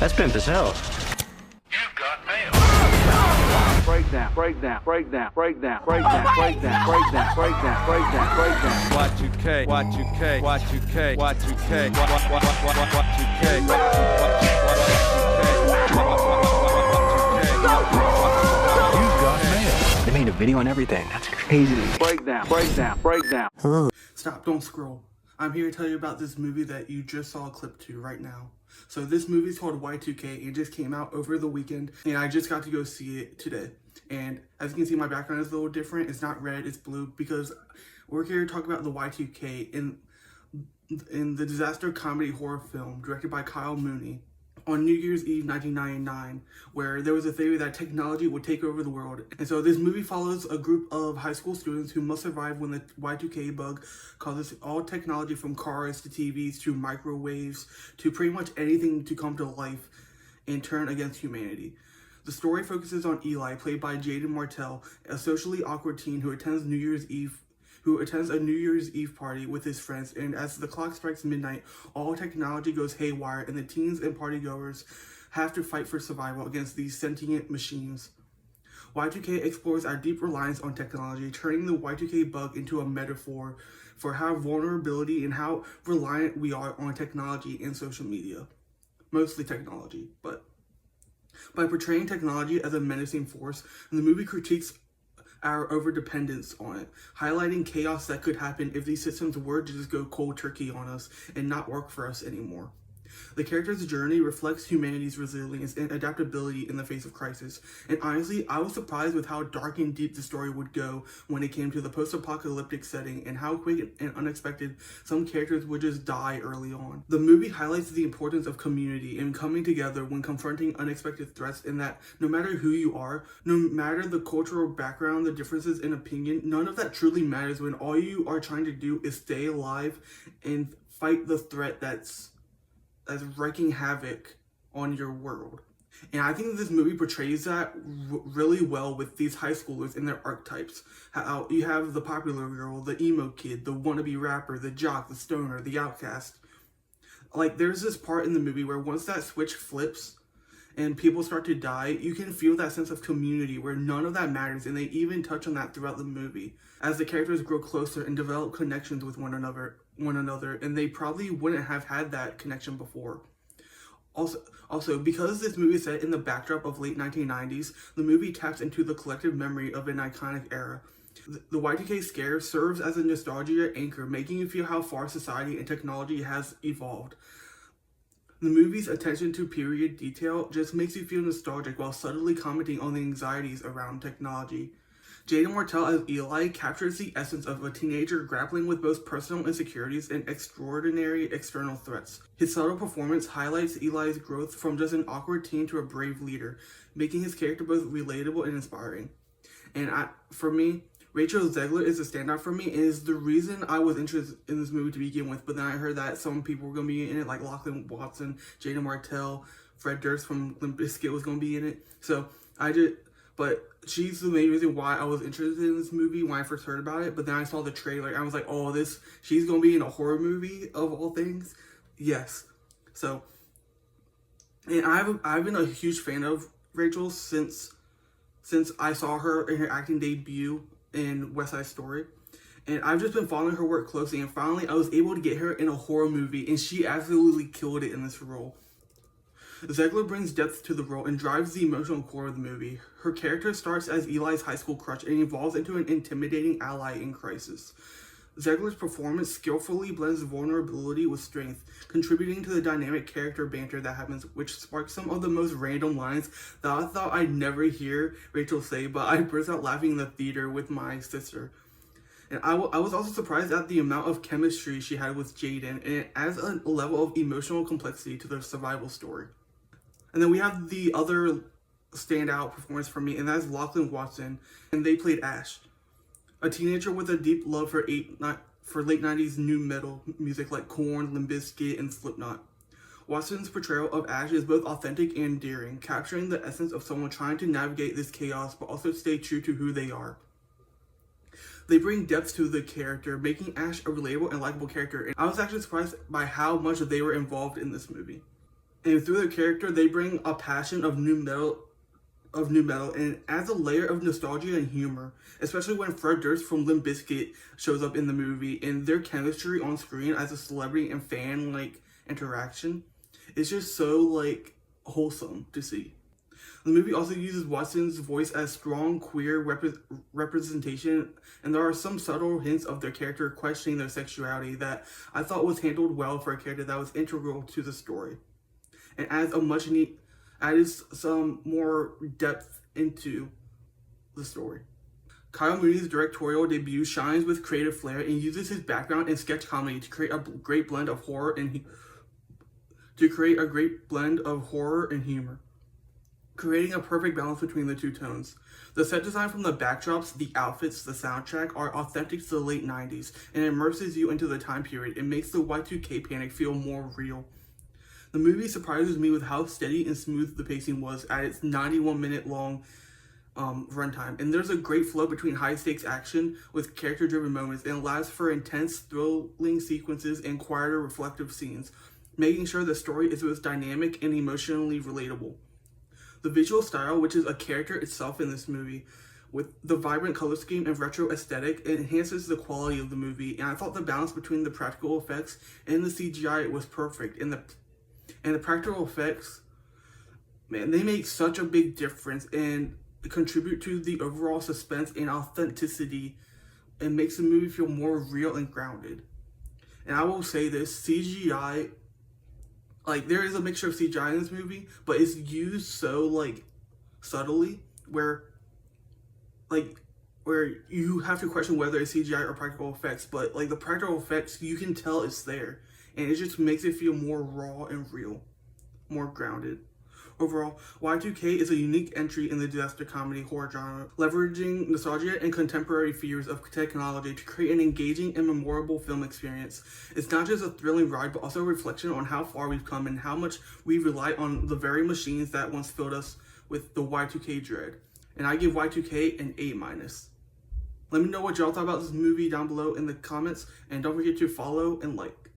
That's pimp as hell. You've got mail. Breakdown. Y2K, Y2K, Y2K, Y2K, You've got mail. They made a video on everything. That's crazy. Breakdown. Stop, don't scroll. I'm here to tell you about this movie that you just saw a clip to right now. So this movie's called Y2K. It just came out over the weekend, and I just got to go see it today. And as you can see, my background is a little different. It's not red, it's blue, because we're here to talk about the Y2K in the disaster comedy horror film directed by Kyle Mooney on New Year's Eve 1999, where there was a theory that technology would take over the world. And so this movie follows a group of high school students who must survive when the Y2K bug causes all technology from cars to TVs to microwaves to pretty much anything to come to life and turn against humanity. The story focuses on Eli, played by Jaeden Martell, a socially awkward teen who attends a New Year's Eve party with his friends, and as the clock strikes midnight, all technology goes haywire, and the teens and partygoers have to fight for survival against these sentient machines. Y2K explores our deep reliance on technology, turning the Y2K bug into a metaphor for how vulnerability and how reliant we are on technology and social media. Mostly technology, but by portraying technology as a menacing force, the movie critiques our overdependence on it, highlighting chaos that could happen if these systems were to just go cold turkey on us and not work for us anymore. The character's journey reflects humanity's resilience and adaptability in the face of crisis, and honestly, I was surprised with how dark and deep the story would go when it came to the post-apocalyptic setting and how quick and unexpected some characters would just die early on. The movie highlights the importance of community and coming together when confronting unexpected threats, and that no matter who you are, no matter the cultural background, the differences in opinion, none of that truly matters when all you are trying to do is stay alive and fight the threat that's wreaking havoc on your world. And I think this movie portrays that really well with these high schoolers and their archetypes. How you have the popular girl, the emo kid, the wannabe rapper, the jock, the stoner, the outcast. Like, there's this part in the movie where once that switch flips and people start to die, you can feel that sense of community where none of that matters, and they even touch on that throughout the movie as the characters grow closer and develop connections with one another, and they probably wouldn't have had that connection before. Also, because this movie is set in the backdrop of late 1990s, the movie taps into the collective memory of an iconic era. The Y2K scare serves as a nostalgia anchor, making you feel how far society and technology has evolved. The movie's attention to period detail just makes you feel nostalgic while subtly commenting on the anxieties around technology. Jaeden Martell as Eli captures the essence of a teenager grappling with both personal insecurities and extraordinary external threats. His subtle performance highlights Eli's growth from just an awkward teen to a brave leader, making his character both relatable and inspiring. And for me, Rachel Zegler is a standout for me, and is the reason I was interested in this movie to begin with. But then I heard that some people were going to be in it, like Lachlan Watson, Jaeden Martell, Fred Durst from Limp Bizkit was going to be in it. But she's the main reason why I was interested in this movie when I first heard about it. But then I saw the trailer, and I was like, oh, she's going to be in a horror movie of all things? Yes. So, and I've been a huge fan of Rachel since I saw her in her acting debut in West Side Story, and I've just been following her work closely, and finally I was able to get her in a horror movie, and she absolutely killed it in this role. Zegler brings depth to the role and drives the emotional core of the movie. Her character starts as Eli's high school crush and evolves into an intimidating ally in crisis. Zegler's performance skillfully blends vulnerability with strength, contributing to the dynamic character banter that happens, which sparks some of the most random lines that I thought I'd never hear Rachel say, but I burst out laughing in the theater with my sister. And I was also surprised at the amount of chemistry she had with Jaeden, and it adds a level of emotional complexity to the survival story. And then we have the other standout performance for me, and that's Lachlan Watson, and they played Ash, a teenager with a deep love for late 90s nu metal music like Korn, Limp Bizkit, and Slipknot. Watson's portrayal of Ash is both authentic and endearing, capturing the essence of someone trying to navigate this chaos but also stay true to who they are. They bring depth to the character, making Ash a relatable and likable character, and I was actually surprised by how much they were involved in this movie. And through their character, they bring a passion of new metal, and adds a layer of nostalgia and humor, especially when Fred Durst from Limp Bizkit shows up in the movie, and their chemistry on screen as a celebrity and fan like interaction is just so like wholesome to see. The movie also uses Watson's voice as strong queer representation, and there are some subtle hints of their character questioning their sexuality that I thought was handled well for a character that was integral to the story, and added some more depth into the story. Kyle Mooney's directorial debut shines with creative flair and uses his background in sketch comedy to create a great blend of horror and humor, creating a perfect balance between the two tones. The set design from the backdrops, the outfits, the soundtrack are authentic to the late 90s and immerses you into the time period. It makes the Y2K panic feel more real. The movie surprises me with how steady and smooth the pacing was at its 91-minute long runtime, and there's a great flow between high-stakes action with character-driven moments, and allows for intense, thrilling sequences and quieter, reflective scenes, making sure the story is both dynamic and emotionally relatable. The visual style, which is a character itself in this movie, with the vibrant color scheme and retro aesthetic, it enhances the quality of the movie, and I thought the balance between the practical effects and the CGI was perfect. And the practical effects, man, they make such a big difference and contribute to the overall suspense and authenticity, and makes the movie feel more real and grounded. And I will say this, CGI, like, there is a mixture of CGI in this movie, but it's used so, like, subtly, where you have to question whether it's CGI or practical effects, but, like, the practical effects, you can tell it's there, and it just makes it feel more raw and real, more grounded. Overall, Y2K is a unique entry in the disaster comedy horror genre, leveraging nostalgia and contemporary fears of technology to create an engaging and memorable film experience. It's not just a thrilling ride, but also a reflection on how far we've come and how much we rely on the very machines that once filled us with the Y2K dread. And I give Y2K an A-. Let me know what y'all thought about this movie down below in the comments, and don't forget to follow and like.